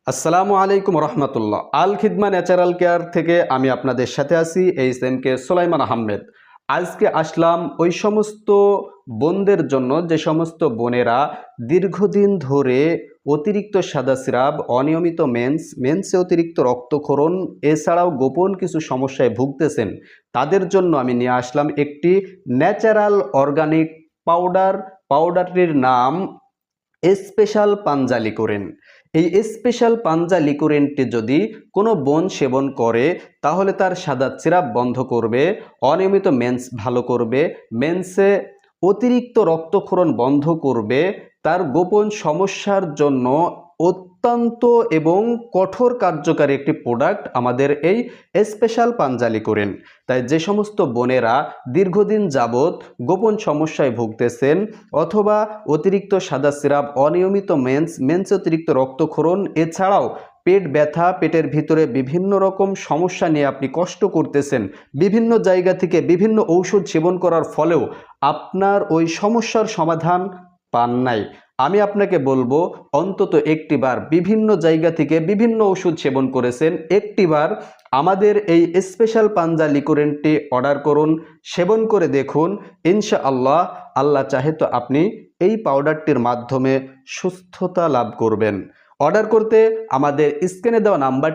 আসসালামু আলাইকুম রহমতুল্লাহ। আল Khidma natural care থেকে আমি আপনাদের সাথে আছি এইচ.এম.কে সুলাইমান আহমেদ। আজকে আসলাম ওই সমস্ত বোনদের জন্য যে সমস্ত বোনেরা দীর্ঘদিন ধরে অতিরিক্ত সাদাস্রাব, অনিয়মিত মেন্সে অতিরিক্ত রক্তক্ষরণ এছাড়াও গোপন কিছু সমস্যায় ভুগতেছেন। তাদের জন্য আমি নিয়ে আসলাম একটি ন্যাচারাল অর্গানিক পাউডারটির নাম স্পেশাল পাঞ্জা লিকোরেন। এই স্পেশাল পাঞ্জা লিকোরেনটি যদি কোনো বোন সেবন করে তাহলে তার সাদা সিরাপ বন্ধ করবে, অনিয়মিত মেন্স ভালো করবে, মেন্সে অতিরিক্ত রক্তক্ষরণ বন্ধ করবে। তার গোপন সমস্যার জন্য অত্যন্ত এবং কঠোর কার্যকারী একটি প্রোডাক্ট আমাদের এই স্পেশাল পাঞ্জা লিকোরেন। তাই যে সমস্ত বোনেরা দীর্ঘদিন যাবৎ গোপন সমস্যায় ভুগতেছেন অথবা অতিরিক্ত সাদা সিরাপ, অনিয়মিত মেন্সে অতিরিক্ত রক্তক্ষরণ এছাড়াও পেট ব্যথা, পেটের ভিতরে বিভিন্ন রকম সমস্যা নিয়ে আপনি কষ্ট করতেছেন, বিভিন্ন জায়গা থেকে বিভিন্ন ঔষধ সেবন করার ফলেও আপনার ওই সমস্যার সমাধান পান নাই, আমি আপনাকে বলবো অন্তত একটিবার বিভিন্ন জায়গা থেকে বিভিন্ন ওষুধ সেবন করেছেন, একটিবার আমাদের এই স্পেশাল পাঞ্জা লিকোরেনটি অর্ডার করুন, সেবন করে দেখুন। ইনশাআল্লাহ আল্লাহ চাহে তো আপনি এই পাউডারটির মাধ্যমে সুস্থতা লাভ করবেন। অর্ডার করতে আমাদের স্ক্রিনে দেওয়া নাম্বার